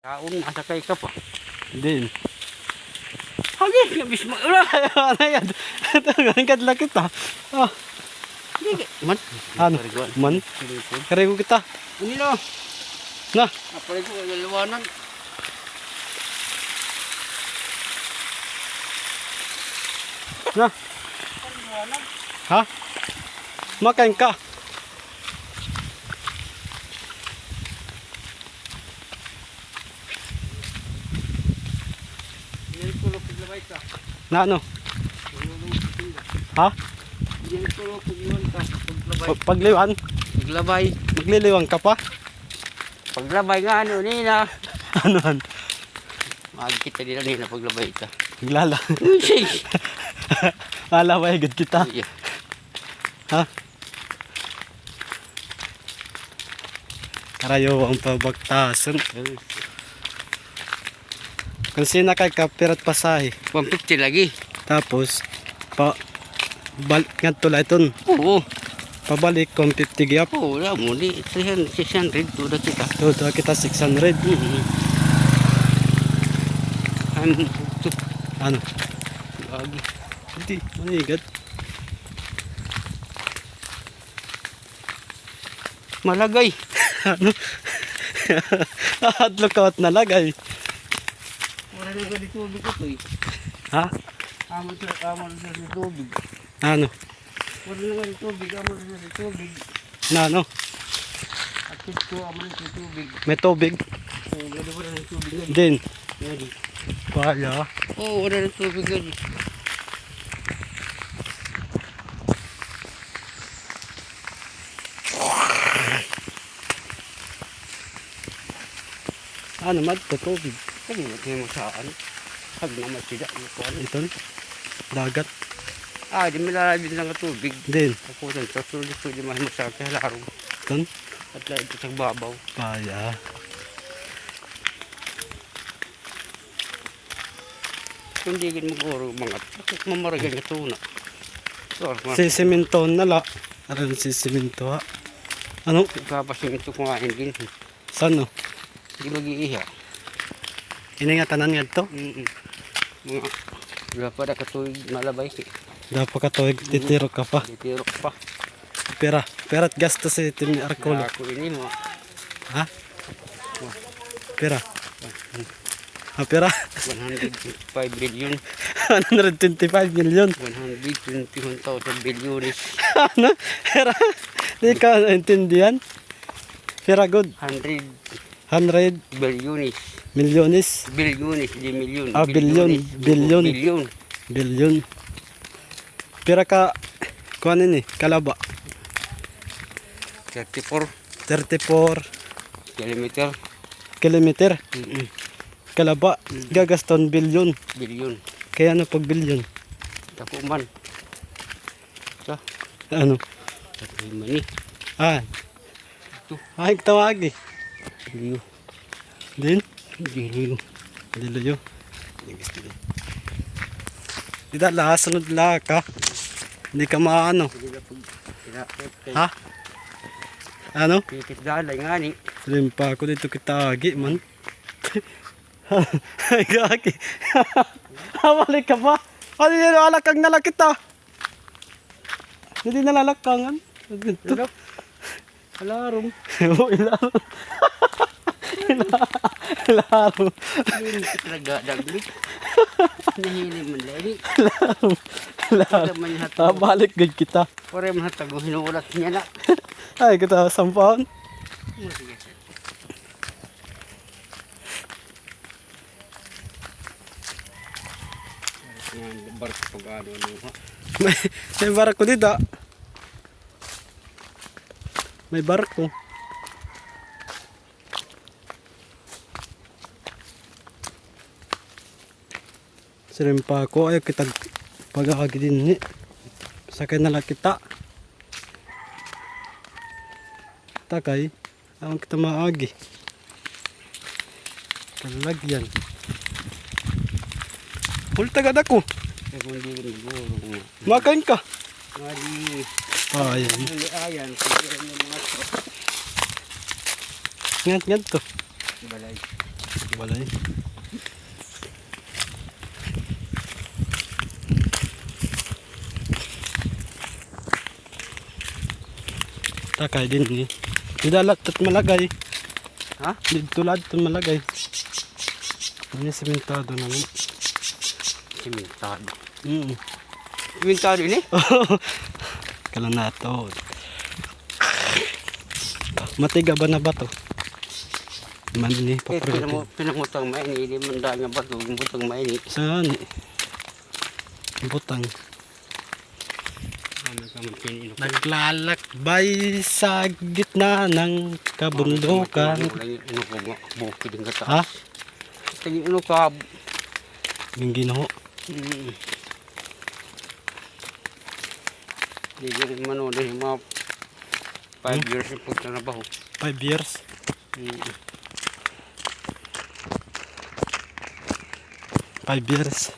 Kaon, asakay ka pa. Din. Hagi, bis mo. Ula. Ano yan? Ito, kadla kita. Ah, Hagi. Man. ano? Man? Karego kita. Ini no. Na, Apa itu lalawanan? na. Ha? Makain ka. Ini tulog paglabay ka. Na ano? Ha? Ini tulog pagliwan ka. Paglabay. Pagliwan? Paglabay. Magliliwang ka pa? Paglabay nga ano ni na. Anuhan? Kita nila ni na paglabay ka. Naglala. Usay. Alaway agad kita. Iya. Ha? Karayo ang pabagtasan. Kung sina kay kapirat pasahe. 150 lagi. Tapos, balik nga tulay ton. Oo. Pabalik kung 50 gyap. Oo, wala mo ni 600 tuda kita. Tuto kita 600. Ano? Lagi. Hindi, manigat. Malagay. Ano? Hadlo kawat na lagay. Wala na gani tubig ito eh. Ha? Aman sa tubig. Ano? Wala na gani tubig, aman sa tubig. Na ano? Akit ko aman sa tubig. May tubig? Oo, wala na tubig gani. Din. Gani. Kaya. Oo, wala na tubig gani. Ano mad to tubig? Kani mo tayo masaan. Sabi naman sila. Ito. Dagat. Di malalabin lang ang tubig. Din. Ako dyan, sa sulit ko di mahal masarap sa larong. Ito. At lahat ito sa babaw. Kaya. Kung di gani mag-uro mga mamaragan ka tuna. Si simento nala. Aran si simento ha. Ano? Ipapasing ito kumain din. Saan no? Di mag-iiha. Iningatanan nga to. Mga wala pa na katuig malabay. Dapat ka to titiro ka pa. Ditirok pa. Pera. Pera't gasto si Tim Arcolo. Ako ini mo. Ha? Pera. Ha, pera. 105 billion. 125 million. 121,000 bilyones. Ano? Pera. Di ka naintindihan? Pera good. 100 Bilyones. milyones. Bilyones, di milyon. Ah, bilyon. Bilyon. Bilyon. Bilyon. Pera ka, kuhanin eh, kalaba. 34 34 kilometer. kilometer. Kalaba, gagaston bilyon. Bilyon. Kaya ano pag bilyon? Tako man. Sa, Ano? tako man eh. Ah. Ay, tawag eh. Bilyo. Din? Bilyo. Diluyo. Tidak lah, sunod lah ka. Hindi ka maano. Ha? Ano? Pikit dalay nga ni. Limpa ako dito kita agi man. Ay gagi. Balik ka pa. Ano yan? Alakang nala kita. Hindi nalalakangan. Ito. Alarong. Ilarong. Ilarong. Hindi ko talaga dagli. Nahili man lagi. Ilarong. Ilarong. Man hatag. Balik gud kita. Pare man hatag hinuulat niya na. Ay kita sampahon. Yan, barko pag ano ha. May barko dito. May barko. Sirim pa ako. Ayaw kita pag-aagi din ni. Sakay na lang kita. Takay. Ayaw kita maagi. Kalagyan. Hultagad ako. Kaya kung hindi ko naguro. Makain ka. Mali. Ayan. Ayan. Kaya mga Ngat to. balay. Walay. Takay din ni. Didalat at malagay. Ha? Dito lahat at malagay. Ini sementado naman. Simentado. Mm. Simentado ini? Kala na to. Matiga ba na ba to? Man ni paprito. Pinamutang maini, hindi man dahil nga bato, butang maini. Saan? Butang. Ano ka man pinino? Naglalakbay sa gitna ng kabundukan. Ino ko nga, bukid ang gata. Ha? Tingin ino ka. Yung ginaho. Hindi rin mano na yung mga 5 years yung pagkanabaho. 5 years. 5 years.